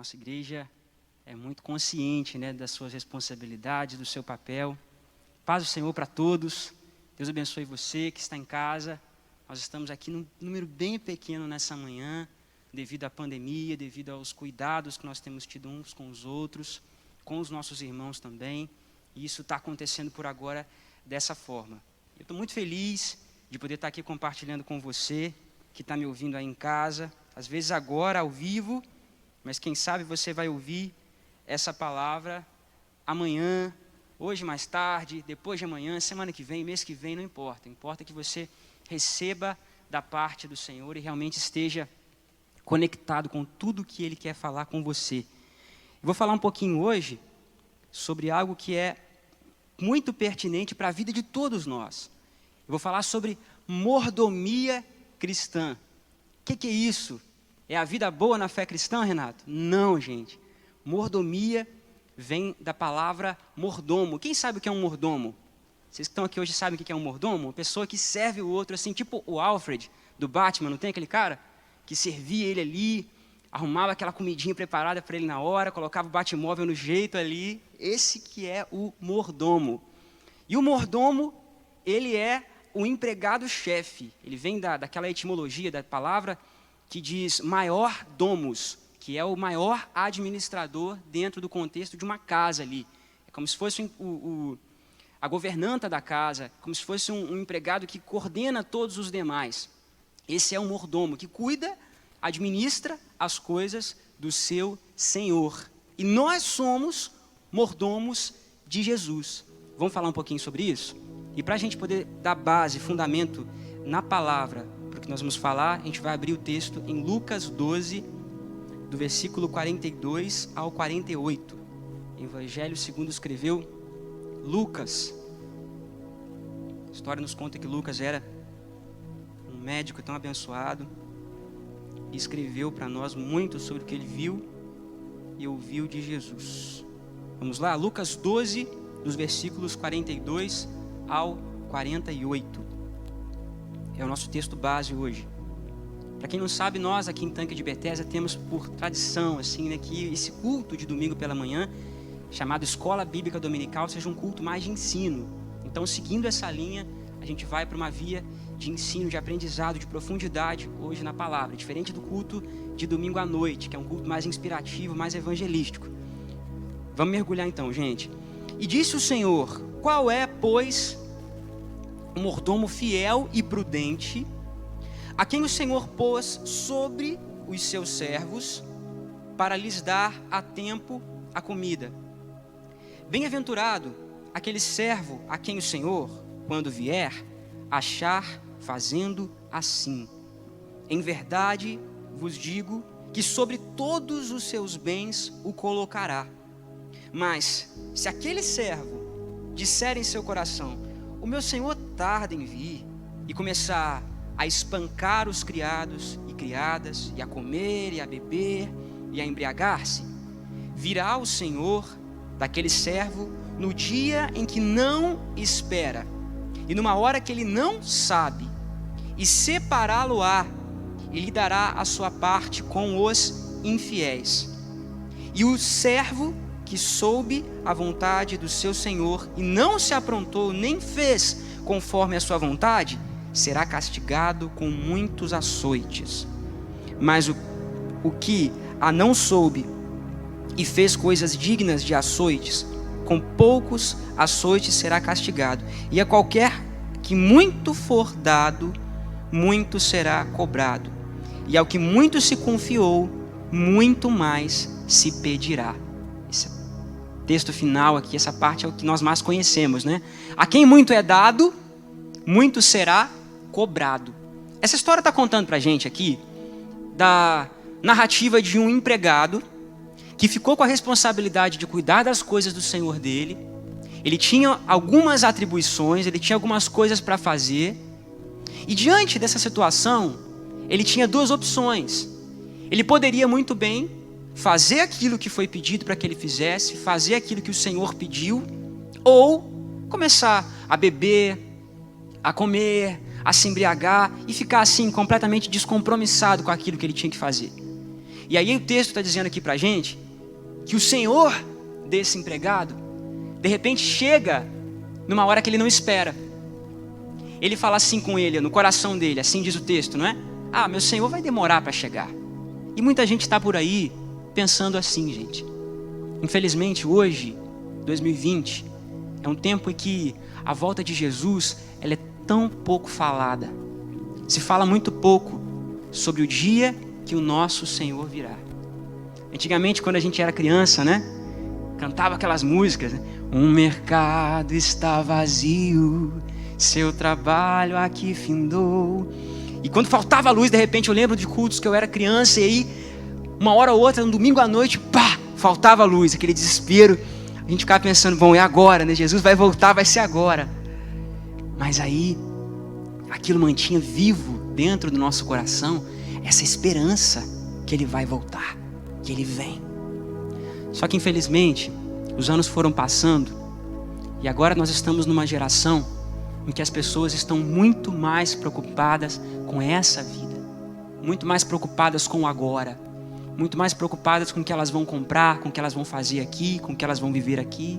Nossa igreja é muito consciente, né, das suas responsabilidades, do seu papel. Paz do Senhor para todos. Deus abençoe você que está em casa. Nós estamos aqui num número bem pequeno nessa manhã, devido à pandemia, devido aos cuidados que nós temos tido uns com os outros, com os nossos irmãos também. E isso está acontecendo por agora dessa forma. Eu estou muito feliz de poder estar aqui compartilhando com você, que está me ouvindo aí em casa, às vezes agora, ao vivo, mas quem sabe você vai ouvir essa palavra amanhã, hoje mais tarde, depois de amanhã, semana que vem, mês que vem, não importa. Importa que você receba da parte do Senhor e realmente esteja conectado com tudo que Ele quer falar com você. Eu vou falar um pouquinho hoje sobre algo que é muito pertinente para a vida de todos nós. Eu vou falar sobre mordomia cristã. O que é isso? É a vida boa na fé cristã, Renato? Não, gente. Mordomia vem da palavra mordomo. Quem sabe o que é um mordomo? Vocês que estão aqui hoje sabem o que é um mordomo? Uma pessoa que serve o outro, assim, tipo o Alfred, do Batman, não tem aquele cara? Que servia ele ali, arrumava aquela comidinha preparada para ele na hora, colocava o Batmóvel no jeito ali. Esse que é o mordomo. E o mordomo, ele é o empregado-chefe. Ele vem daquela etimologia da palavra que diz maior domus, que é o maior administrador dentro do contexto de uma casa ali. É como se fosse a governanta da casa, como se fosse um empregado que coordena todos os demais. Esse é o mordomo, que cuida, administra as coisas do seu Senhor. E nós somos mordomos de Jesus. Vamos falar um pouquinho sobre isso? E para a gente poder dar base, fundamento na palavra, para o que nós vamos falar, a gente vai abrir o texto em Lucas 12, do versículo 42 ao 48. Evangelho segundo escreveu Lucas. A história nos conta que Lucas era um médico tão abençoado e escreveu para nós muito sobre o que ele viu e ouviu de Jesus. Vamos lá, Lucas 12, dos versículos 42 ao 48. É o nosso texto base hoje. Para quem não sabe, nós aqui em Tanque de Betesda temos por tradição, assim, né, que esse culto de domingo pela manhã, chamado Escola Bíblica Dominical, seja um culto mais de ensino. Então, seguindo essa linha, a gente vai para uma via de ensino, de aprendizado, de profundidade hoje na palavra, diferente do culto de domingo à noite, que é um culto mais inspirativo, mais evangelístico. Vamos mergulhar então, gente. E disse o Senhor: qual é, pois, o mordomo fiel e prudente, a quem o Senhor pôs sobre os seus servos, para lhes dar a tempo a comida? Bem-aventurado aquele servo a quem o Senhor, quando vier, achar fazendo assim. Em verdade vos digo que sobre todos os seus bens o colocará. Mas se aquele servo disser em seu coração: o meu senhor tarda em vir, e começar a espancar os criados e criadas, e a comer e a beber e a embriagar-se, virá o Senhor daquele servo no dia em que não espera, e numa hora que ele não sabe, e separá-lo-á, e lhe dará a sua parte com os infiéis. E o servo que soube a vontade do seu Senhor e não se aprontou nem fez conforme a sua vontade, será castigado com muitos açoites. Mas o que a não soube e fez coisas dignas de açoites, com poucos açoites será castigado. E a qualquer que muito for dado, muito será cobrado. E ao que muito se confiou, muito mais se pedirá. Esse texto final aqui, essa parte é o que nós mais conhecemos, né? A quem muito é dado, muito será cobrado. Essa história está contando para a gente aqui da narrativa de um empregado que ficou com a responsabilidade de cuidar das coisas do Senhor dele. Ele tinha algumas atribuições, ele tinha algumas coisas para fazer. E diante dessa situação, ele tinha duas opções. Ele poderia muito bem fazer aquilo que foi pedido para que ele fizesse, fazer aquilo que o Senhor pediu, ou começar a beber, a comer, a se embriagar e ficar assim completamente descompromissado com aquilo que ele tinha que fazer. E aí o texto está dizendo aqui para a gente que o senhor desse empregado, de repente chega numa hora que ele não espera. Ele fala assim com ele, no coração dele, assim diz o texto, não é? Ah, meu senhor vai demorar para chegar. E muita gente está por aí pensando assim, gente. Infelizmente hoje, 2020, é um tempo em que a volta de Jesus, ela é tão pouco falada. Se fala muito pouco sobre o dia que o nosso Senhor virá. Antigamente, quando a gente era criança, né? Cantava aquelas músicas, né? Um mercado está vazio, seu trabalho aqui findou. E quando faltava luz, de repente eu lembro de cultos que eu era criança, e aí, uma hora ou outra, um domingo à noite, pá, faltava luz, aquele desespero. A gente ficava pensando, bom, é agora, né? Jesus vai voltar, vai ser agora. Mas aí, aquilo mantinha vivo dentro do nosso coração essa esperança que Ele vai voltar, que Ele vem. Só que infelizmente, os anos foram passando e agora nós estamos numa geração em que as pessoas estão muito mais preocupadas com essa vida, muito mais preocupadas com o agora, muito mais preocupadas com o que elas vão comprar, com o que elas vão fazer aqui, com o que elas vão viver aqui.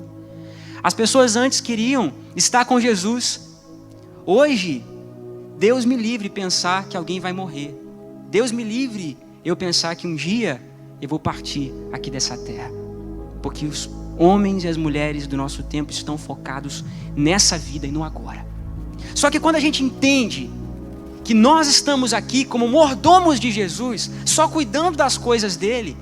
As pessoas antes queriam estar com Jesus. Hoje, Deus me livre pensar que alguém vai morrer. Deus me livre eu pensar que um dia eu vou partir aqui dessa terra. Porque os homens e as mulheres do nosso tempo estão focados nessa vida e no agora. Só que quando a gente entende que nós estamos aqui como mordomos de Jesus, só cuidando das coisas dele,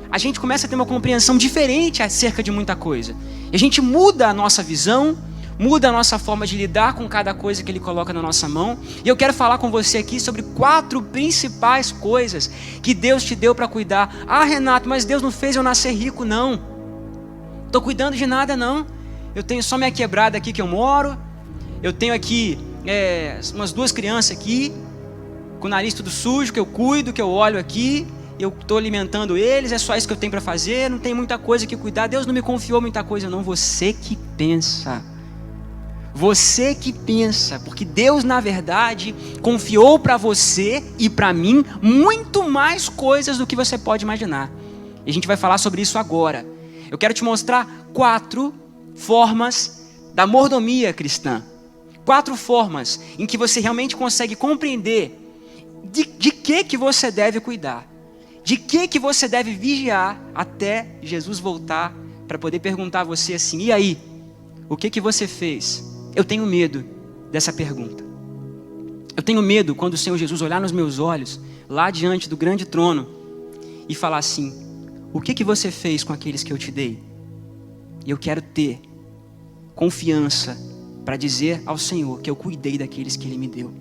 a gente começa a ter uma compreensão diferente acerca de muita coisa. E a gente muda a nossa visão, muda a nossa forma de lidar com cada coisa que Ele coloca na nossa mão. E eu quero falar com você aqui sobre 4 principais coisas que Deus te deu para cuidar. Ah, Renato, mas Deus não fez eu nascer rico, não. Estou cuidando de nada, não. Eu tenho só minha quebrada aqui que eu moro. Eu tenho aqui umas 2 crianças aqui, com o nariz tudo sujo, que eu cuido, que eu olho aqui. Eu estou alimentando eles, é só isso que eu tenho para fazer. Não tem muita coisa que cuidar. Deus não me confiou muita coisa, não. Você que pensa. Você que pensa, porque Deus na verdade confiou para você e para mim muito mais coisas do que você pode imaginar. E a gente vai falar sobre isso agora. Eu quero te mostrar 4 formas da mordomia cristã. 4 formas em que você realmente consegue compreender de que você deve cuidar. De que você deve vigiar até Jesus voltar, para poder perguntar a você assim, e aí, o que você fez? Eu tenho medo dessa pergunta. Eu tenho medo quando o Senhor Jesus olhar nos meus olhos, lá diante do grande trono, e falar assim, o que você fez com aqueles que eu te dei? E eu quero ter confiança para dizer ao Senhor que eu cuidei daqueles que Ele me deu.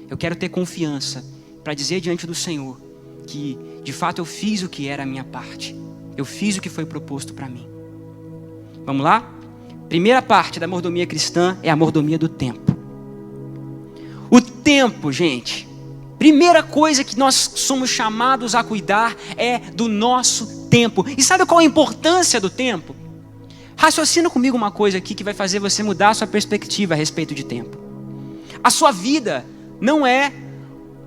Eu quero ter confiança para dizer diante do Senhor que de fato eu fiz o que era a minha parte. Eu fiz o que foi proposto para mim. Vamos lá? Primeira parte da mordomia cristã é a mordomia do tempo. O tempo, gente. Primeira coisa que nós somos chamados a cuidar é do nosso tempo. E sabe qual a importância do tempo? Raciocina comigo uma coisa aqui que vai fazer você mudar a sua perspectiva a respeito de tempo. A sua vida não é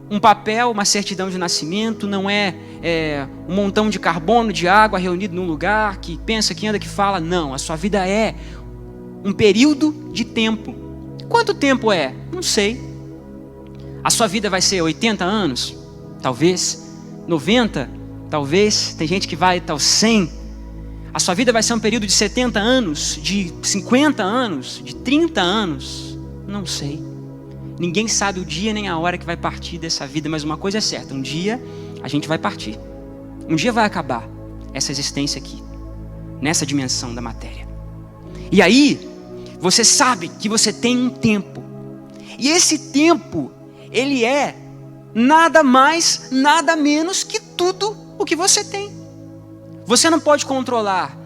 um papel, uma certidão de nascimento, não é um montão de carbono, de água reunido num lugar, que pensa, que anda, que fala. Não, a sua vida é um período de tempo. Quanto tempo é? Não sei. A sua vida vai ser 80 anos? Talvez. 90? Talvez. Tem gente que vai até os 100. A sua vida vai ser um período de 70 anos? De 50 anos? De 30 anos? Não sei. Ninguém sabe o dia nem a hora que vai partir dessa vida, mas uma coisa é certa, um dia a gente vai partir. Um dia vai acabar essa existência aqui, nessa dimensão da matéria. E aí, você sabe que você tem um tempo. E esse tempo, ele é nada mais, nada menos que tudo o que você tem. Você não pode controlar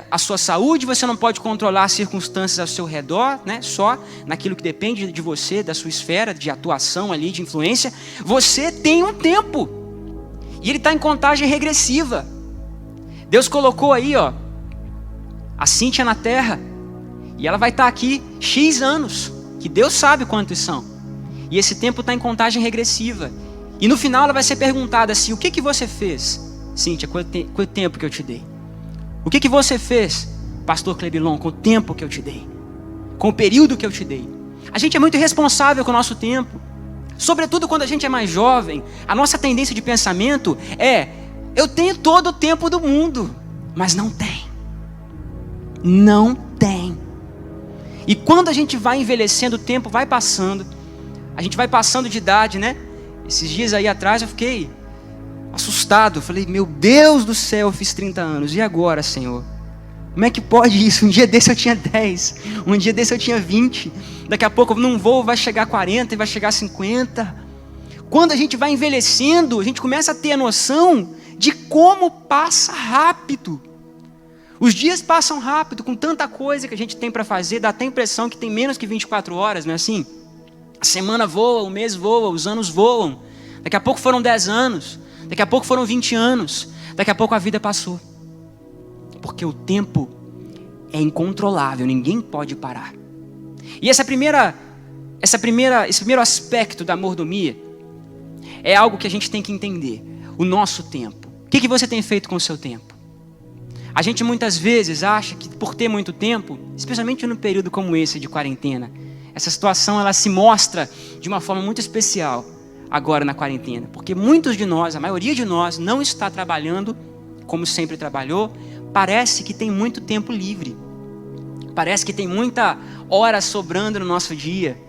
a sua saúde, você não pode controlar as circunstâncias ao seu redor, né? Só naquilo que depende de você, da sua esfera de atuação ali, de influência. Você tem um tempo. E ele está em contagem regressiva. Deus colocou aí, ó, a Cíntia na terra. E ela vai estar aqui X anos, que Deus sabe quantos são. E esse tempo está em contagem regressiva. E no final ela vai ser perguntada assim: o que você fez, Cíntia, com o tempo que eu te dei? O que você fez, pastor Clebilon, com o tempo que eu te dei? Com o período que eu te dei? A gente é muito irresponsável com o nosso tempo. Sobretudo quando a gente é mais jovem, a nossa tendência de pensamento é: eu tenho todo o tempo do mundo. Mas não tem. Não tem. E quando a gente vai envelhecendo, o tempo vai passando, a gente vai passando de idade, né? Esses dias aí atrás eu fiquei assustado. Eu falei: meu Deus do céu, eu fiz 30 anos. E agora, Senhor? Como é que pode isso? Um dia desse eu tinha 10. Um dia desse eu tinha 20. Daqui a pouco num voo vai chegar a 40 e vai chegar a 50. Quando a gente vai envelhecendo, a gente começa a ter a noção de como passa rápido. Os dias passam rápido, com tanta coisa que a gente tem para fazer, dá até a impressão que tem menos que 24 horas, não é assim? A semana voa, o mês voa, os anos voam. Daqui a pouco foram 10 anos, daqui a pouco foram 20 anos, daqui a pouco a vida passou. Porque o tempo é incontrolável, ninguém pode parar. E esse primeiro aspecto da mordomia é algo que a gente tem que entender: o nosso tempo. O que você tem feito com o seu tempo? A gente muitas vezes acha que por ter muito tempo, especialmente num período como esse de quarentena, essa situação ela se mostra de uma forma muito especial agora na quarentena, porque muitos de nós, a maioria de nós, não está trabalhando como sempre trabalhou. Parece que tem muito tempo livre, parece que tem muita hora sobrando no nosso dia.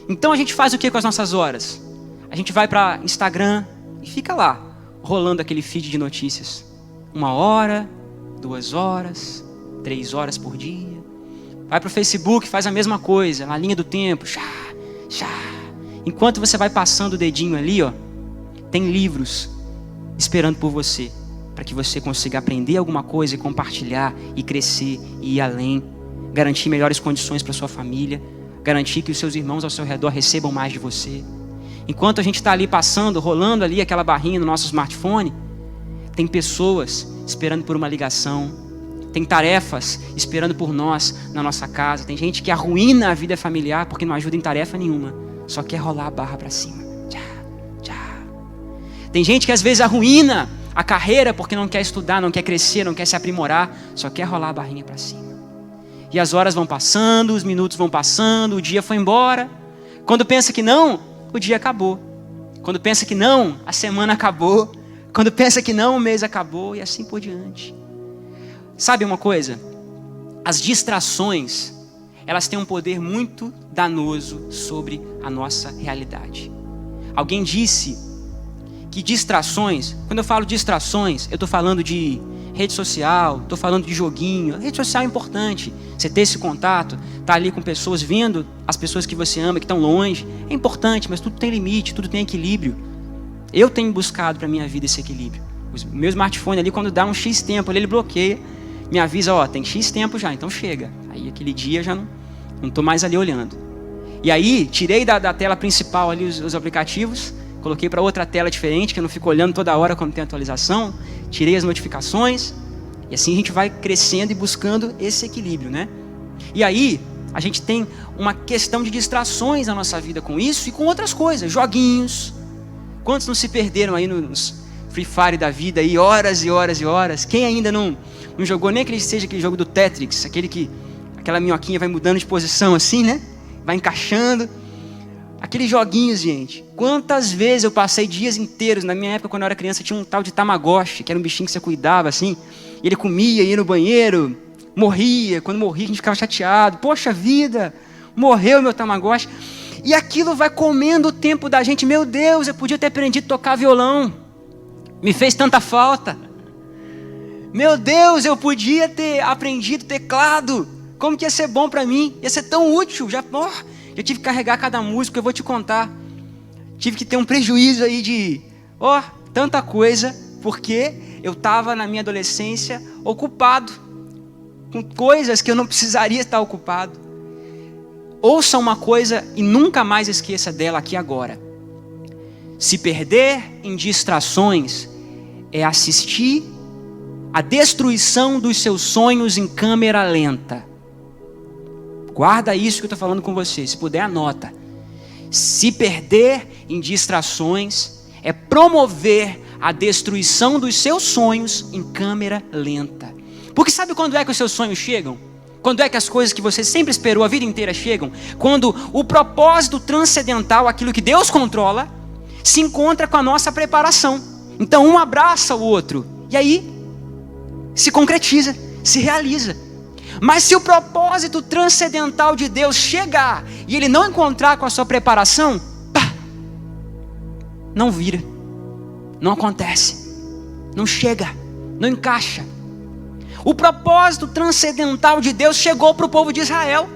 Então a gente faz o que com as nossas horas? A gente vai para Instagram e fica lá, rolando aquele feed de notícias. 1 hora, 2 horas, 3 horas por dia. Vai para o Facebook, faz a mesma coisa, na linha do tempo. Enquanto você vai passando o dedinho ali, ó, tem livros esperando por você, para que você consiga aprender alguma coisa e compartilhar, e crescer, e ir além. Garantir melhores condições para sua família, garantir que os seus irmãos ao seu redor recebam mais de você. Enquanto a gente está ali passando, rolando ali aquela barrinha no nosso smartphone, tem pessoas esperando por uma ligação, tem tarefas esperando por nós na nossa casa, tem gente que arruína a vida familiar porque não ajuda em tarefa nenhuma, só quer rolar a barra para cima. Tem gente que às vezes arruína a carreira porque não quer estudar, não quer crescer, não quer se aprimorar, só quer rolar a barrinha para cima. E as horas vão passando, os minutos vão passando, o dia foi embora. Quando pensa que não, o dia acabou. Quando pensa que não, a semana acabou. Quando pensa que não, o mês acabou, e assim por diante. Sabe uma coisa? As distrações, elas têm um poder muito danoso sobre a nossa realidade. Alguém disse que distrações, quando eu falo distrações, eu estou falando de rede social, estou falando de joguinho. A rede social é importante, você ter esse contato, estar ali com pessoas, vendo as pessoas que você ama, que estão longe, é importante, mas tudo tem limite, tudo tem equilíbrio. Eu tenho buscado para a minha vida esse equilíbrio. O meu smartphone ali, quando dá um X tempo, ele bloqueia, me avisa: ó, tem X tempo já, então chega. Aí aquele dia já não estou mais ali olhando. E aí, tirei da tela principal ali os aplicativos, coloquei para outra tela diferente, que eu não fico olhando toda hora quando tem atualização, tirei as notificações, e assim a gente vai crescendo e buscando esse equilíbrio, né? E aí, a gente tem uma questão de distrações na nossa vida com isso e com outras coisas, joguinhos. Quantos não se perderam aí nos Free Fire da vida aí, horas e horas e horas? Quem ainda não jogou nem aquele jogo do Tetris, aquela minhoquinha vai mudando de posição assim, né? Vai encaixando. Aqueles joguinhos, gente. Quantas vezes eu passei dias inteiros, na minha época quando eu era criança tinha um tal de Tamagotchi, que era um bichinho que você cuidava assim, e ele comia, ia no banheiro, morria. Quando morria a gente ficava chateado. Poxa vida, morreu meu Tamagotchi. E aquilo vai comendo o tempo da gente. Meu Deus, eu podia ter aprendido a tocar violão. Me fez tanta falta. Meu Deus, eu podia ter aprendido teclado. Como que ia ser bom para mim? Ia ser tão útil. Já tive que carregar cada música, eu vou te contar. Tive que ter um prejuízo aí de tanta coisa, porque eu estava na minha adolescência ocupado com coisas que eu não precisaria estar ocupado. Ouça uma coisa e nunca mais esqueça dela aqui agora. Se perder em distrações é assistir a destruição dos seus sonhos em câmera lenta. Guarda isso que eu estou falando com você. Se puder, anota. Se perder em distrações promover a destruição dos seus sonhos em câmera lenta. Porque sabe quando é que os seus sonhos chegam? Quando é que as coisas que você sempre esperou a vida inteira chegam? Quando o propósito transcendental, aquilo que Deus controla, se encontra com a nossa preparação. Então um abraça o outro e aí se concretiza, se realiza. Mas se o propósito transcendental de Deus chegar e ele não encontrar com a sua preparação, não vira, não acontece, não chega, não encaixa. O propósito transcendental de Deus chegou para o povo de Israel.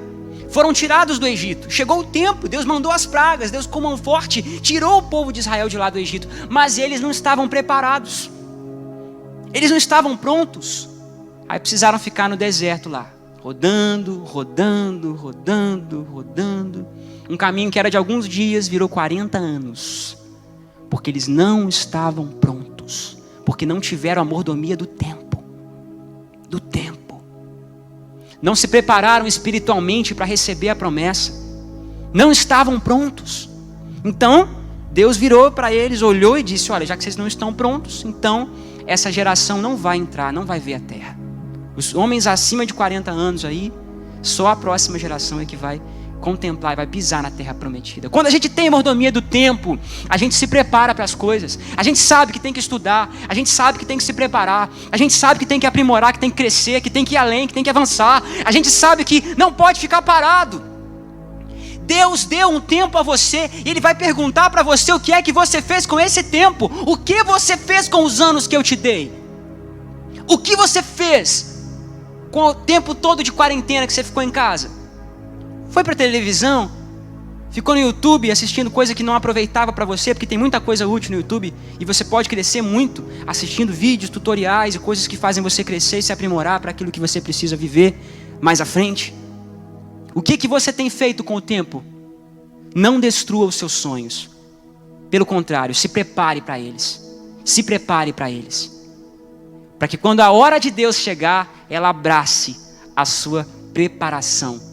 Foram tirados do Egito. Chegou o tempo, Deus mandou as pragas, Deus com mão forte tirou o povo de Israel de lá do Egito. Mas eles não estavam preparados. Eles não estavam prontos. Aí precisaram ficar no deserto lá, rodando. Um caminho que era de alguns dias virou 40 anos. Porque eles não estavam prontos. Porque não tiveram a mordomia do tempo. Não se prepararam espiritualmente para receber a promessa. Não estavam prontos. Então, Deus virou para eles, olhou e disse: olha, já que vocês não estão prontos, então essa geração não vai entrar, não vai ver a terra. Os homens acima de 40 anos aí, só a próxima geração é que vai contemplar e vai pisar na terra prometida. Quando a gente tem a mordomia do tempo, a gente se prepara para as coisas. A gente sabe que tem que estudar, a gente sabe que tem que se preparar, a gente sabe que tem que aprimorar, que tem que crescer, que tem que ir além, que tem que avançar. A gente sabe que não pode ficar parado. Deus deu um tempo a você e Ele vai perguntar para você o que é que você fez com esse tempo. O que você fez com os anos que eu te dei? O que você fez com o tempo todo de quarentena que você ficou em casa? Foi para a televisão? Ficou no YouTube assistindo coisa que não aproveitava para você? Porque tem muita coisa útil no YouTube e você pode crescer muito assistindo vídeos, tutoriais e coisas que fazem você crescer e se aprimorar para aquilo que você precisa viver mais à frente. O que você tem feito com o tempo? Não destrua os seus sonhos. Pelo contrário, se prepare para eles. Se prepare para eles. Para que quando a hora de Deus chegar, ela abrace a sua preparação.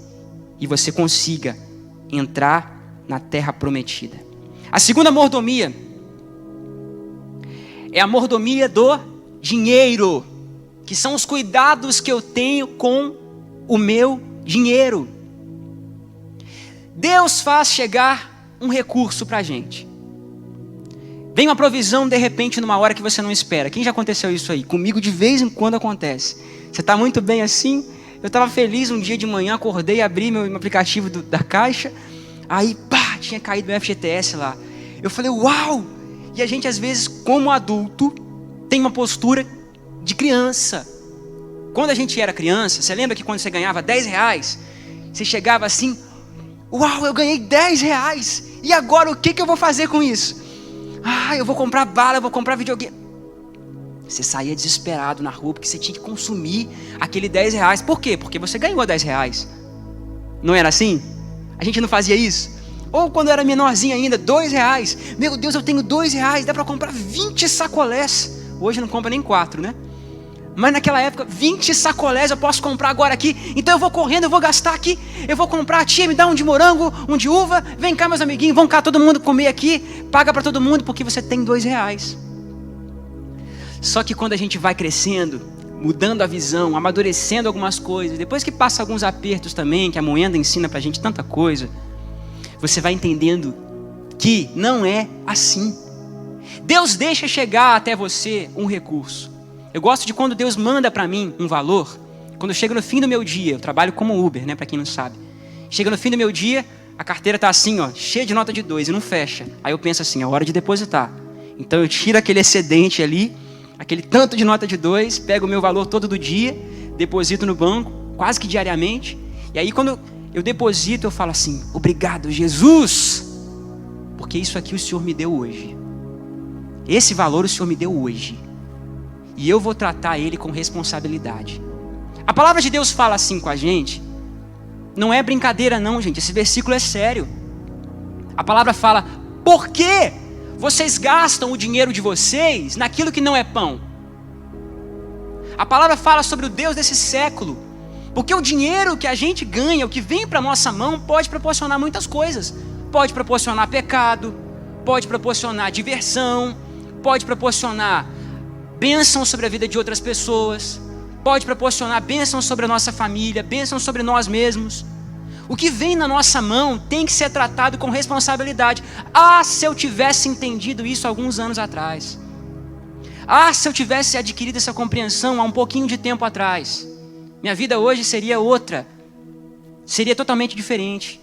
E você consiga entrar na terra prometida. A segunda mordomia é a mordomia do dinheiro, que são os cuidados que eu tenho com o meu dinheiro. Deus faz chegar um recurso para a gente. Vem uma provisão de repente numa hora que você não espera. Quem já aconteceu isso aí? Comigo de vez em quando acontece. Você está muito bem assim? Eu estava feliz um dia de manhã, acordei, abri meu aplicativo da Caixa, aí tinha caído o FGTS lá. Eu falei, uau! E a gente às vezes, como adulto, tem uma postura de criança. Quando a gente era criança, você lembra que quando você ganhava R$10, você chegava assim, uau, eu ganhei R$10, e agora o que eu vou fazer com isso? Eu vou comprar bala, eu vou comprar videogame. Você saía desesperado na rua porque você tinha que consumir aquele R$10. Por quê? Porque você ganhou R$10. Não era assim? A gente não fazia isso? Ou quando eu era menorzinho ainda, R$2. Meu Deus, eu tenho R$2, dá para comprar 20 sacolés. Hoje não compra nem 4, né? Mas naquela época, 20 sacolés eu posso comprar agora aqui. Então eu vou correndo, eu vou gastar aqui. Eu vou comprar, tia, me dá um de morango, um de uva. Vem cá, meus amiguinhos, vão cá todo mundo comer aqui. Paga para todo mundo porque você tem R$2. Só que quando a gente vai crescendo, mudando a visão, amadurecendo algumas coisas, depois que passa alguns apertos também, que a moenda ensina pra gente tanta coisa, você vai entendendo que não é assim. Deus deixa chegar até você um recurso. Eu gosto de quando Deus manda para mim um valor, quando eu chego no fim do meu dia, eu trabalho como Uber, né, para quem não sabe. Chega no fim do meu dia, a carteira tá assim, ó, cheia de nota de 2 e não fecha. Aí eu penso assim, é hora de depositar. Então eu tiro aquele excedente ali, aquele tanto de nota de 2, pego o meu valor todo do dia, deposito no banco, quase que diariamente. E aí quando eu deposito, eu falo assim, obrigado Jesus, porque isso aqui o Senhor me deu hoje. Esse valor o Senhor me deu hoje. E eu vou tratar ele com responsabilidade. A palavra de Deus fala assim com a gente. Não é brincadeira não, gente. Esse versículo é sério. A palavra fala, por que vocês gastam o dinheiro de vocês naquilo que não é pão? A palavra fala sobre o Deus desse século. Porque o dinheiro que a gente ganha, o que vem para a nossa mão, pode proporcionar muitas coisas. Pode proporcionar pecado, pode proporcionar diversão, pode proporcionar bênção sobre a vida de outras pessoas, pode proporcionar bênção sobre a nossa família, bênção sobre nós mesmos. O que vem na nossa mão tem que ser tratado com responsabilidade. Ah, se eu tivesse entendido isso alguns anos atrás. Ah, se eu tivesse adquirido essa compreensão há um pouquinho de tempo atrás. Minha vida hoje seria outra. Seria totalmente diferente.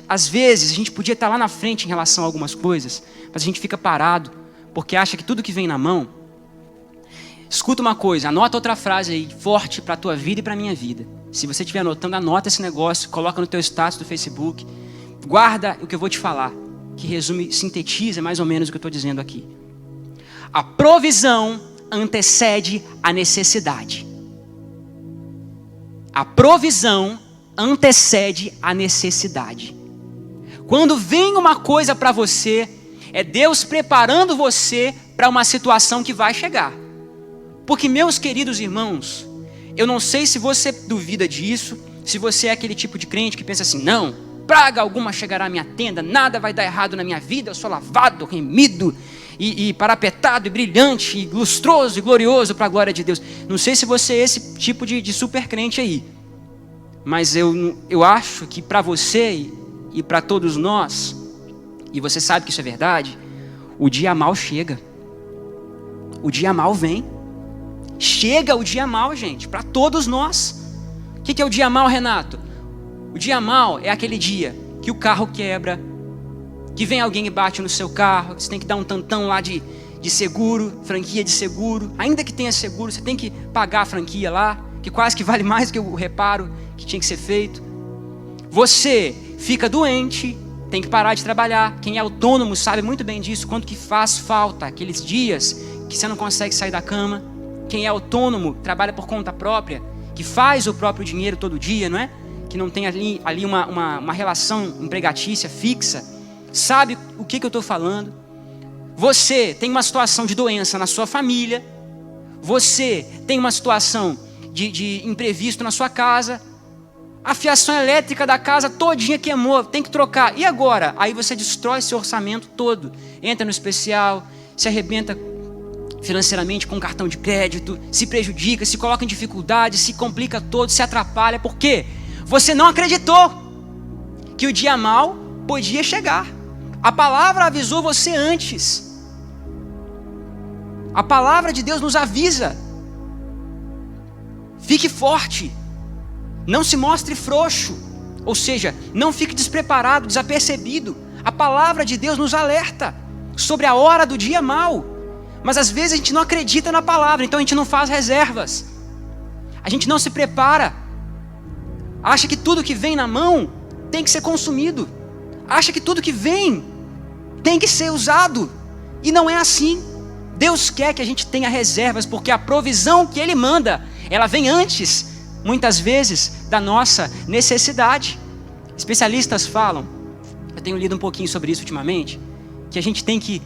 Às vezes a gente podia estar lá na frente em relação a algumas coisas, mas a gente fica parado, porque acha que tudo que vem na mão... Escuta uma coisa, anota outra frase aí, forte para a tua vida e para a minha vida. Se você estiver anotando, anota esse negócio, coloca no teu status do Facebook. Guarda o que eu vou te falar, que resume, sintetiza mais ou menos o que eu estou dizendo aqui. A provisão antecede a necessidade. A provisão antecede a necessidade. Quando vem uma coisa para você, é Deus preparando você para uma situação que vai chegar. Porque, meus queridos irmãos, eu não sei se você duvida disso, se você é aquele tipo de crente que pensa assim, não, praga alguma chegará à minha tenda, nada vai dar errado na minha vida, eu sou lavado, remido, e parapetado, e brilhante, e lustroso, e glorioso para a glória de Deus. Não sei se você é esse tipo de super crente aí, mas eu acho que para você e para todos nós, e você sabe que isso é verdade, o dia mal chega. O dia mal vem. Chega o dia mal, gente, para todos nós. O que é o dia mal, Renato? O dia mal é aquele dia que o carro quebra, que vem alguém e bate no seu carro, você tem que dar um tantão lá de seguro, franquia de seguro. Ainda que tenha seguro, você tem que pagar a franquia lá, que quase que vale mais do que o reparo que tinha que ser feito. Você fica doente, tem que parar de trabalhar. Quem é autônomo sabe muito bem disso, quanto que faz falta aqueles dias que você não consegue sair da cama. Quem é autônomo, trabalha por conta própria, que faz o próprio dinheiro todo dia, não é? Que não tem ali uma relação empregatícia fixa, sabe o que eu estou falando. Você tem uma situação de doença na sua família, você tem uma situação de imprevisto na sua casa, a fiação elétrica da casa todinha queimou, tem que trocar, e agora? Aí você destrói seu orçamento todo, entra no especial, se arrebenta financeiramente com cartão de crédito, se prejudica, se coloca em dificuldade, se complica todo, se atrapalha. Por quê? Você não acreditou que o dia mal podia chegar. A palavra avisou você antes. A palavra de Deus nos avisa. Fique forte. Não se mostre frouxo. Ou seja, não fique despreparado, desapercebido. A palavra de Deus nos alerta sobre a hora do dia mal. Mas às vezes a gente não acredita na palavra, então a gente não faz reservas. A gente não se prepara. Acha que tudo que vem na mão tem que ser consumido. Acha que tudo que vem tem que ser usado. E não é assim. Deus quer que a gente tenha reservas, porque a provisão que Ele manda, ela vem antes, muitas vezes, da nossa necessidade. Especialistas falam, eu tenho lido um pouquinho sobre isso ultimamente, que a gente tem que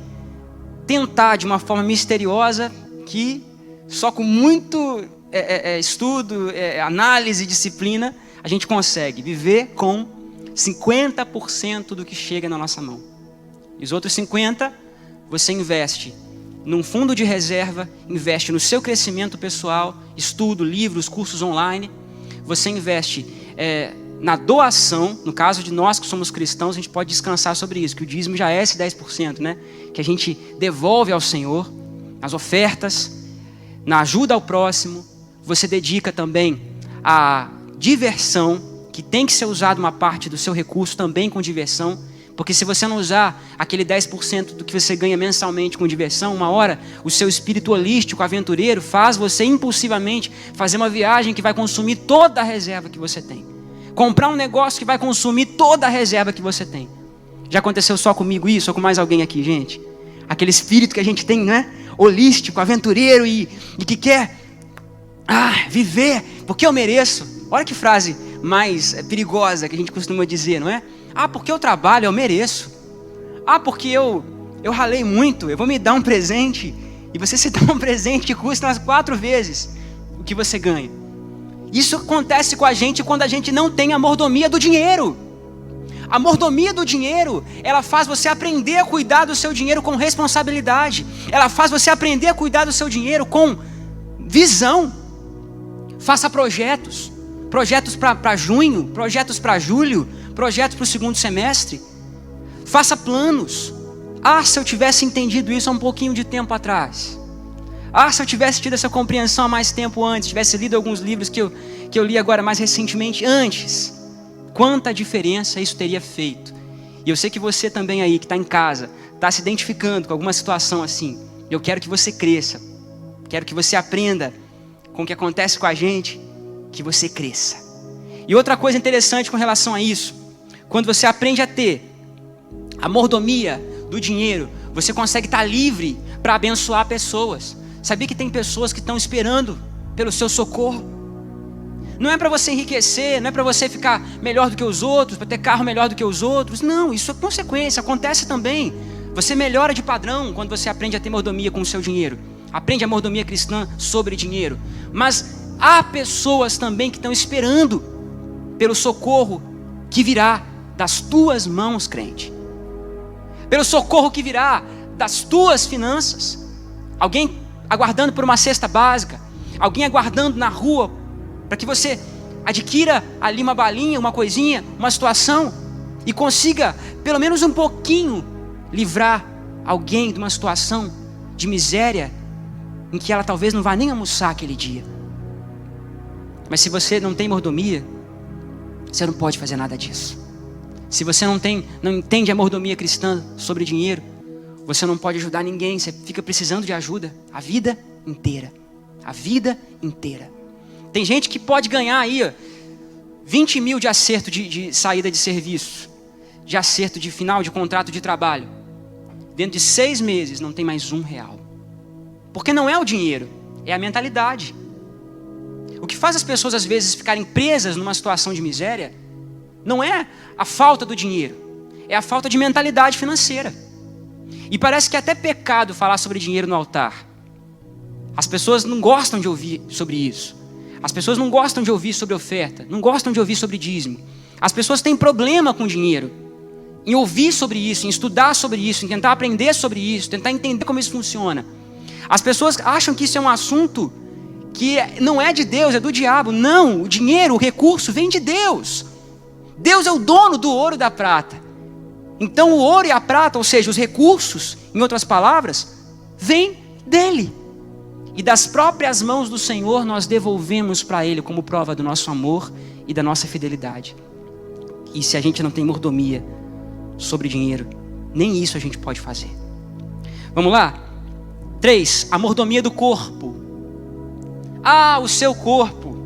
tentar de uma forma misteriosa, que só com muito estudo, análise, disciplina, a gente consegue viver com 50% do que chega na nossa mão. E os outros 50%, você investe num fundo de reserva, investe no seu crescimento pessoal, estudo, livros, cursos online. Você investe na doação. No caso de nós que somos cristãos, a gente pode descansar sobre isso, que o dízimo já é esse 10%, né? Que a gente devolve ao Senhor, nas ofertas, na ajuda ao próximo. Você dedica também a diversão, que tem que ser usado uma parte do seu recurso também com diversão, porque se você não usar aquele 10% do que você ganha mensalmente com diversão, uma hora o seu espírito holístico, aventureiro, faz você impulsivamente fazer uma viagem que vai consumir toda a reserva que você tem. Comprar um negócio que vai consumir toda a reserva que você tem. Já aconteceu só comigo isso, ou com mais alguém aqui, gente? Aquele espírito que a gente tem, né? Holístico, aventureiro e que quer viver, porque eu mereço. Olha que frase mais perigosa que a gente costuma dizer, não é? Porque eu trabalho, eu mereço. Porque eu ralei muito, eu vou me dar um presente. E você se dá um presente que custa umas 4 vezes o que você ganha. Isso acontece com a gente quando a gente não tem a mordomia do dinheiro. A mordomia do dinheiro, ela faz você aprender a cuidar do seu dinheiro com responsabilidade. Ela faz você aprender a cuidar do seu dinheiro com visão. Faça projetos. Projetos para junho, projetos para julho, projetos para o segundo semestre. Faça planos. Se eu tivesse entendido isso há um pouquinho de tempo atrás. Se eu tivesse tido essa compreensão há mais tempo antes, tivesse lido alguns livros que eu li agora mais recentemente antes, quanta diferença isso teria feito. E eu sei que você também aí, que está em casa, está se identificando com alguma situação assim. Eu quero que você cresça. Quero que você aprenda com o que acontece com a gente, que você cresça. E outra coisa interessante com relação a isso, quando você aprende a ter a mordomia do dinheiro, você consegue estar livre para abençoar pessoas. Sabia que tem pessoas que estão esperando pelo seu socorro? Não é para você enriquecer, não é para você ficar melhor do que os outros, para ter carro melhor do que os outros. Não, isso é consequência, acontece também. Você melhora de padrão quando você aprende a ter mordomia com o seu dinheiro. Aprende a mordomia cristã sobre dinheiro. Mas há pessoas também que estão esperando pelo socorro que virá das tuas mãos, crente. Pelo socorro que virá das tuas finanças. Alguém aguardando por uma cesta básica. Alguém aguardando na rua para que você adquira ali uma balinha, uma coisinha, uma situação e consiga pelo menos um pouquinho livrar alguém de uma situação de miséria em que ela talvez não vá nem almoçar aquele dia. Mas se você não tem mordomia, você não pode fazer nada disso. Se você não entende a mordomia cristã sobre dinheiro, você não pode ajudar ninguém, você fica precisando de ajuda a vida inteira. A vida inteira. Tem gente que pode ganhar aí 20 mil de acerto de saída de serviço, de acerto de final de contrato de trabalho. Dentro de 6 meses não tem mais R$1. Porque não é o dinheiro, é a mentalidade. O que faz as pessoas às vezes ficarem presas numa situação de miséria não é a falta do dinheiro, é a falta de mentalidade financeira. E parece que é até pecado falar sobre dinheiro no altar. As pessoas não gostam de ouvir sobre isso. As pessoas não gostam de ouvir sobre oferta, não gostam de ouvir sobre dízimo. As pessoas têm problema com dinheiro, em ouvir sobre isso, em estudar sobre isso, em tentar aprender sobre isso, tentar entender como isso funciona. As pessoas acham que isso é um assunto que não é de Deus, é do diabo. Não, o dinheiro, o recurso vem de Deus. Deus é o dono do ouro e da prata. Então o ouro e a prata, ou seja, os recursos, em outras palavras, vêm dele. E das próprias mãos do Senhor nós devolvemos para Ele como prova do nosso amor e da nossa fidelidade. E se a gente não tem mordomia sobre dinheiro, nem isso a gente pode fazer. Vamos lá? 3, a mordomia do corpo. O seu corpo.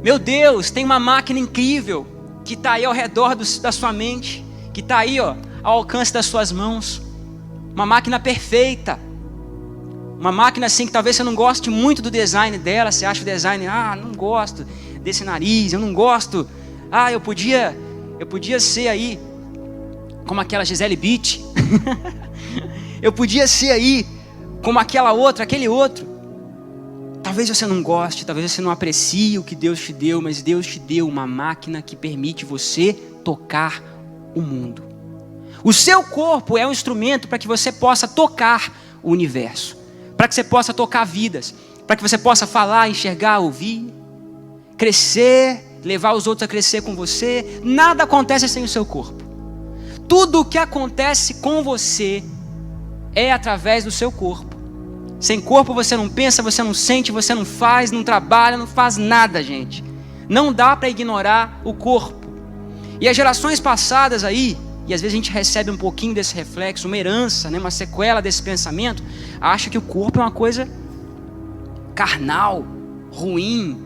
Meu Deus, tem uma máquina incrível que está aí ao redor da sua mente, que está aí ao alcance das suas mãos. Uma máquina perfeita. Uma máquina assim que talvez você não goste muito do design dela. Você acha o design, não gosto desse nariz, eu não gosto. Eu podia ser aí como aquela Gisele Bündchen. Eu podia ser aí como aquela outra, aquele outro. Talvez você não goste, talvez você não aprecie o que Deus te deu, mas Deus te deu uma máquina que permite você tocar o mundo. O seu corpo é um instrumento para que você possa tocar o universo, para que você possa tocar vidas, para que você possa falar, enxergar, ouvir, crescer, levar os outros a crescer com você. Nada acontece sem o seu corpo. Tudo o que acontece com você é através do seu corpo. Sem corpo você não pensa, você não sente, você não faz, não trabalha, não faz nada, gente. Não dá para ignorar o corpo. E as gerações passadas aí, e às vezes a gente recebe um pouquinho desse reflexo, uma herança, uma sequela desse pensamento, acha que o corpo é uma coisa carnal, ruim,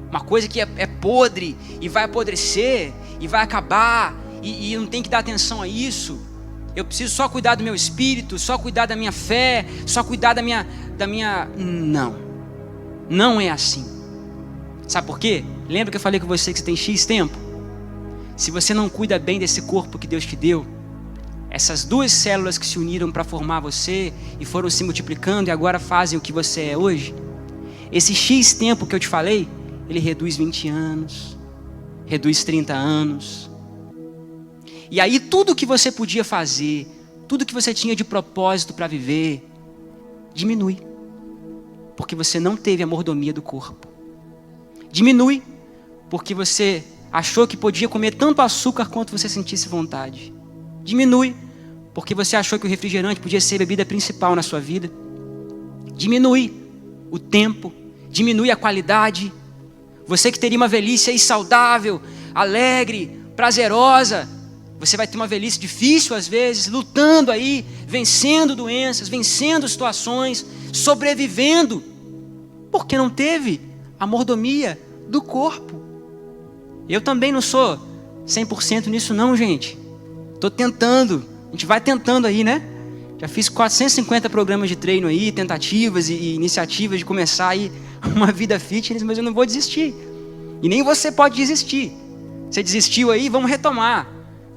uma coisa que é podre e vai apodrecer e vai acabar e não tem que dar atenção a isso. Eu preciso só cuidar do meu espírito, só cuidar da minha fé, só cuidar da minha... Não é assim. Sabe por quê? Lembra que eu falei com você que você tem X tempo? Se você não cuida bem desse corpo que Deus te deu, essas 2 células que se uniram para formar você e foram se multiplicando e agora fazem o que você é hoje, esse X tempo que eu te falei, ele reduz 20 anos, reduz 30 anos, E aí tudo que você podia fazer, tudo que você tinha de propósito para viver, diminui. Porque você não teve a mordomia do corpo. Diminui porque você achou que podia comer tanto açúcar quanto você sentisse vontade. Diminui porque você achou que o refrigerante podia ser a bebida principal na sua vida. Diminui o tempo, diminui a qualidade. Você que teria uma velhice aí saudável, alegre, prazerosa, você vai ter uma velhice difícil às vezes, lutando aí, vencendo doenças, vencendo situações, sobrevivendo, porque não teve a mordomia do corpo. Eu também não sou 100% nisso não, gente. Estou tentando, a gente vai tentando aí, né? Já fiz 450 programas de treino aí, tentativas e iniciativas de começar aí uma vida fitness, mas eu não vou desistir. E nem você pode desistir. Você desistiu aí, vamos retomar.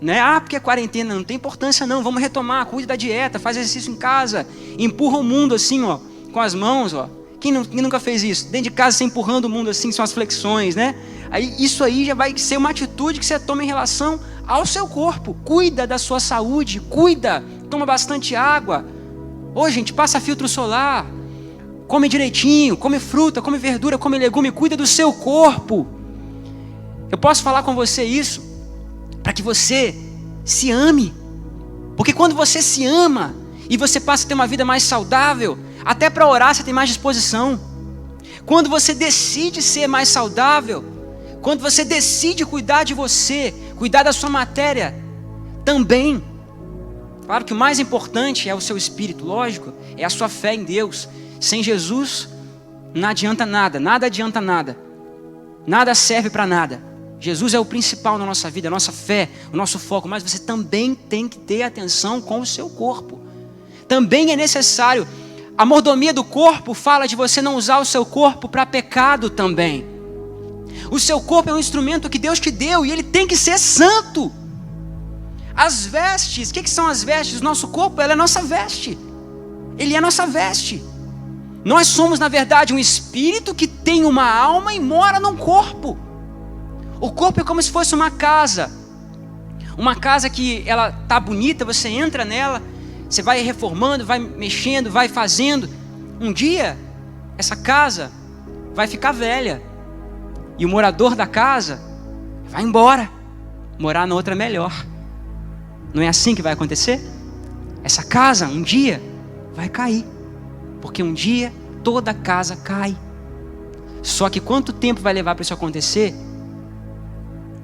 Né? Porque é quarentena, não tem importância não, vamos retomar, cuide da dieta, faz exercício em casa, empurra o mundo assim, ó, com as mãos, ó. Quem nunca fez isso? Dentro de casa você empurrando o mundo assim, são as flexões, né? Aí isso aí já vai ser uma atitude que você toma em relação ao seu corpo. Cuida da sua saúde, cuida, toma bastante água. Ô gente, passa filtro solar, come direitinho, come fruta, come verdura, come legume, cuida do seu corpo. Eu posso falar com você isso para que você se ame. Porque quando você se ama e você passa a ter uma vida mais saudável, até para orar você tem mais disposição. Quando você decide ser mais saudável, quando você decide cuidar de você, cuidar da sua matéria também. Claro que o mais importante é o seu espírito, lógico, é a sua fé em Deus. Sem Jesus não adianta nada, nada adianta nada. Nada serve para nada. Jesus é o principal na nossa vida, a nossa fé, o nosso foco, mas você também tem que ter atenção com o seu corpo. Também é necessário. A mordomia do corpo fala de você não usar o seu corpo para pecado também. O seu corpo é um instrumento que Deus te deu e ele tem que ser santo. As vestes, o que são as vestes? O nosso corpo, ela é nossa veste. Ele é nossa veste. Nós somos, na verdade, um espírito que tem uma alma e mora num corpo. O corpo é como se fosse uma casa. Uma casa que ela tá bonita, você entra nela, você vai reformando, vai mexendo, vai fazendo. Um dia, essa casa vai ficar velha. E o morador da casa vai embora, morar na outra melhor. Não é assim que vai acontecer? Essa casa, um dia, vai cair. Porque um dia, toda casa cai. Só que quanto tempo vai levar para isso acontecer?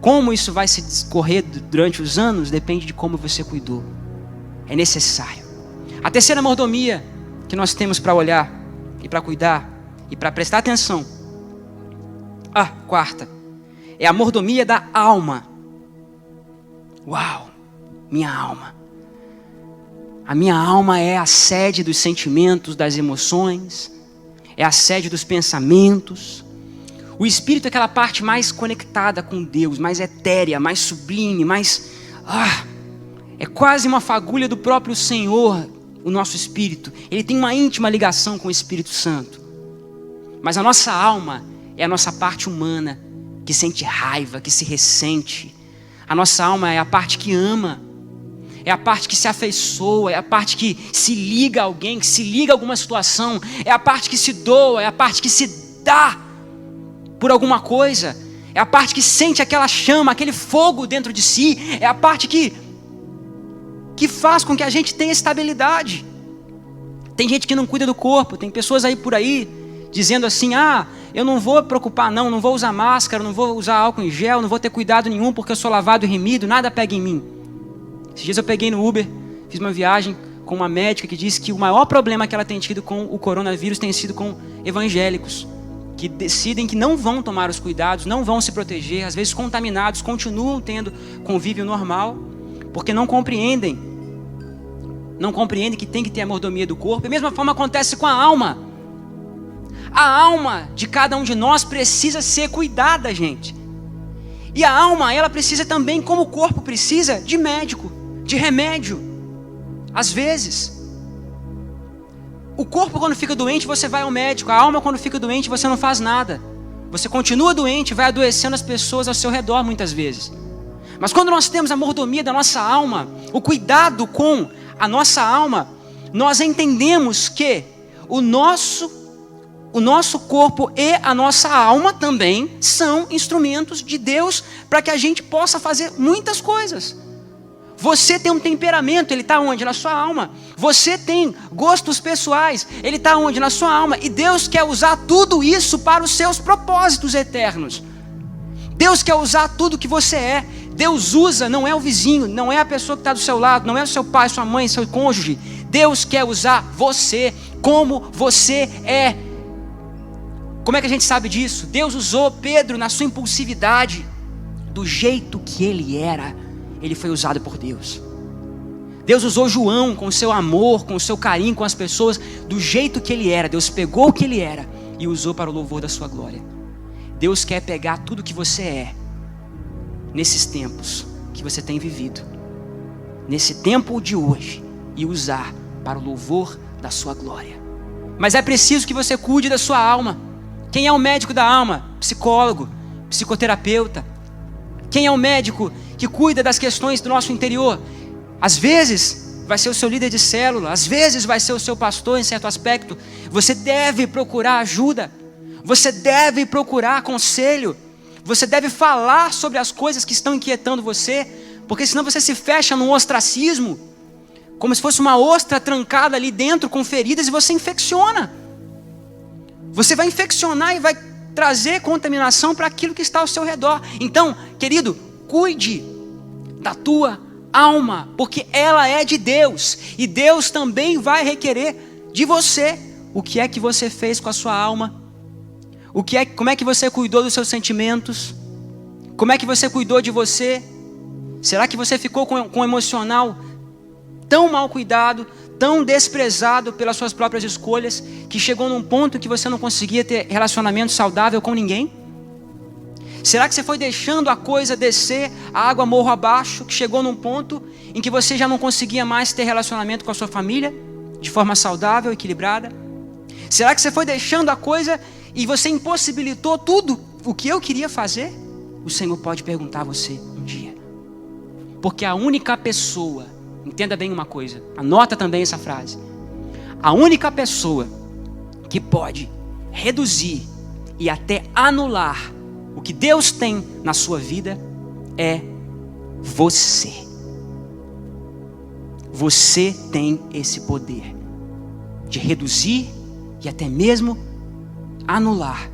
Como isso vai se discorrer durante os anos, depende de como você cuidou. É necessário. A terceira mordomia que nós temos para olhar e para cuidar e para prestar atenção. A quarta é a mordomia da alma. Uau, minha alma. A minha alma é a sede dos sentimentos, das emoções, é a sede dos pensamentos. O espírito é aquela parte mais conectada com Deus, mais etérea, mais sublime, mais... é quase uma fagulha do próprio Senhor, o nosso espírito. Ele tem uma íntima ligação com o Espírito Santo. Mas a nossa alma é a nossa parte humana, que sente raiva, que se ressente. A nossa alma é a parte que ama, é a parte que se afeiçoa, é a parte que se liga a alguém, que se liga a alguma situação, é a parte que se doa, é a parte que se dá por alguma coisa, é a parte que sente aquela chama, aquele fogo dentro de si, é a parte que faz com que a gente tenha estabilidade. Tem gente que não cuida do corpo, tem pessoas aí por aí dizendo assim, eu não vou preocupar não vou usar máscara, não vou usar álcool em gel, não vou ter cuidado nenhum porque eu sou lavado e remido, nada pega em mim. Esses dias eu peguei no Uber, fiz uma viagem com uma médica que disse que o maior problema que ela tem tido com o coronavírus tem sido com evangélicos, que decidem que não vão tomar os cuidados, não vão se proteger, às vezes contaminados, continuam tendo convívio normal, porque não compreendem que tem que ter a mordomia do corpo. E a mesma forma acontece com a alma. A alma de cada um de nós precisa ser cuidada, gente. E a alma, ela precisa também, como o corpo precisa, de médico, de remédio. Às vezes. O corpo quando fica doente, você vai ao médico. A alma quando fica doente, você não faz nada. Você continua doente, vai adoecendo as pessoas ao seu redor muitas vezes. Mas quando nós temos a mordomia da nossa alma, o cuidado com a nossa alma, nós entendemos que o nosso corpo e a nossa alma também são instrumentos de Deus para que a gente possa fazer muitas coisas. Você tem um temperamento, ele está onde? Na sua alma. Você tem gostos pessoais, ele está onde? Na sua alma. E Deus quer usar tudo isso para os seus propósitos eternos. Deus quer usar tudo que você é. Deus usa, não é o vizinho, não é a pessoa que está do seu lado, não é o seu pai, sua mãe, seu cônjuge. Deus quer usar você como você é. Como é que a gente sabe disso? Deus usou Pedro na sua impulsividade, do jeito que ele era. Ele foi usado por Deus. Deus usou João com o seu amor, com o seu carinho com as pessoas, do jeito que ele era. Deus pegou o que ele era e usou para o louvor da sua glória. Deus quer pegar tudo que você é, nesses tempos que você tem vivido, nesse tempo de hoje, e usar para o louvor da sua glória. Mas é preciso que você cuide da sua alma. Quem é o médico da alma? Psicólogo, psicoterapeuta. Quem é o médico que cuida das questões do nosso interior? Às vezes vai ser o seu líder de célula, às vezes vai ser o seu pastor em certo aspecto. Você deve procurar ajuda, você deve procurar conselho, você deve falar sobre as coisas que estão inquietando você, porque senão você se fecha num ostracismo, como se fosse uma ostra trancada ali dentro com feridas, e você infecciona. Você vai infeccionar e vai trazer contaminação para aquilo que está ao seu redor. Então, querido, cuide da tua alma, porque ela é de Deus, e Deus também vai requerer de você o que é que você fez com a sua alma, como é que você cuidou dos seus sentimentos, como é que você cuidou de você. Será que você ficou com o emocional tão mal cuidado, tão desprezado pelas suas próprias escolhas, que chegou num ponto que você não conseguia ter relacionamento saudável com ninguém? Será que você foi deixando a coisa descer, a água morro abaixo, que chegou num ponto em que você já não conseguia mais ter relacionamento com a sua família de forma saudável, equilibrada? Será que você foi deixando a coisa e você impossibilitou tudo o que eu queria fazer? O Senhor pode perguntar a você um dia. Porque a única pessoa, entenda bem uma coisa, anota também essa frase, a única pessoa que pode reduzir e até anular o que Deus tem na sua vida é você. Você tem esse poder de reduzir e até mesmo anular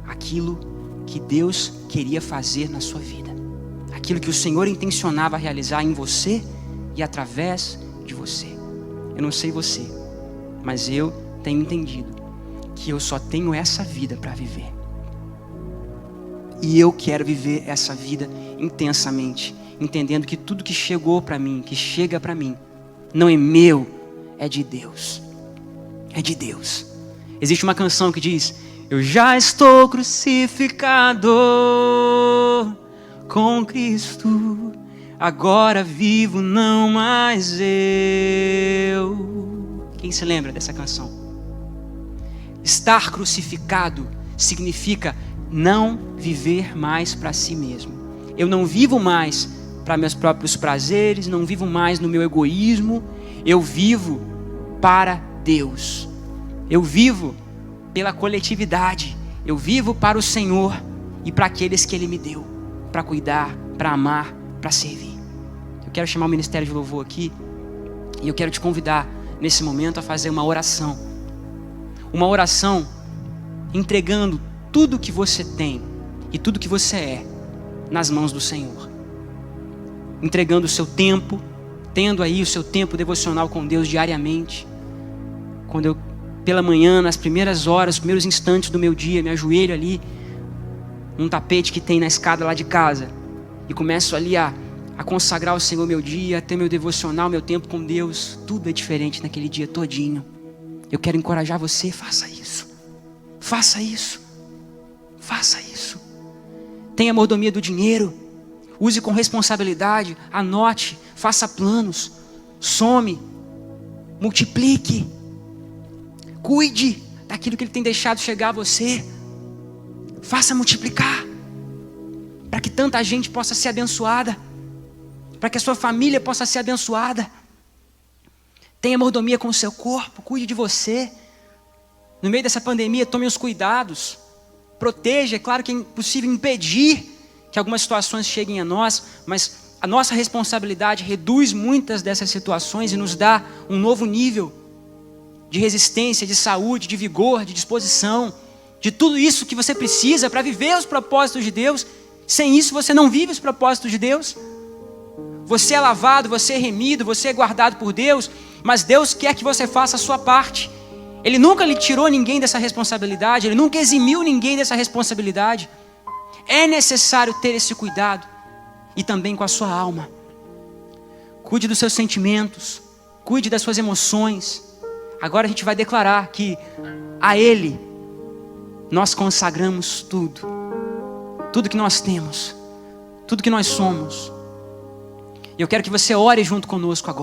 aquilo que Deus queria fazer na sua vida, aquilo que o Senhor intencionava realizar em você e através de você. Eu não sei você, mas eu tenho entendido que eu só tenho essa vida para viver. E eu quero viver essa vida intensamente, entendendo que tudo que chegou para mim, que chega para mim, não é meu, é de Deus. É de Deus. Existe uma canção que diz: eu já estou crucificado com Cristo, agora vivo não mais eu. Quem se lembra dessa canção? Estar crucificado significa não viver mais para si mesmo. Eu não vivo mais para meus próprios prazeres, não vivo mais no meu egoísmo, eu vivo para Deus. Eu vivo pela coletividade, eu vivo para o Senhor e para aqueles que Ele me deu, para cuidar, para amar, para servir. Eu quero chamar o Ministério de Louvor aqui e eu quero te convidar nesse momento a fazer uma oração entregando tudo que você tem e tudo que você é nas mãos do Senhor, entregando o seu tempo, tendo aí o seu tempo devocional com Deus diariamente. Quando eu, pela manhã, nas primeiras horas, os primeiros instantes do meu dia, me ajoelho ali num tapete que tem na escada lá de casa e começo ali a consagrar ao Senhor meu dia, a ter meu devocional, meu tempo com Deus. Tudo é diferente naquele dia todinho. Eu quero encorajar você, faça isso. Faça isso. Faça isso. Tenha mordomia do dinheiro. Use com responsabilidade. Anote. Faça planos. Some. Multiplique. Cuide daquilo que Ele tem deixado chegar a você. Faça multiplicar. Para que tanta gente possa ser abençoada. para que a sua família possa ser abençoada. Tenha mordomia com o seu corpo, cuide de você. No meio dessa pandemia, tome os cuidados. Proteja, é claro que é impossível impedir que algumas situações cheguem a nós, mas a nossa responsabilidade reduz muitas dessas situações e nos dá um novo nível de resistência, de saúde, de vigor, de disposição, de tudo isso que você precisa para viver os propósitos de Deus. Sem isso você não vive os propósitos de Deus. Você é lavado, você é remido, você é guardado por Deus, mas Deus quer que você faça a sua parte. Ele nunca lhe tirou ninguém dessa responsabilidade, Ele nunca eximiu ninguém dessa responsabilidade. É necessário ter esse cuidado, e também com a sua alma. Cuide dos seus sentimentos, cuide das suas emoções. Agora a gente vai declarar que a Ele nós consagramos tudo. Tudo que nós temos, tudo que nós somos. E eu quero que você ore junto conosco agora.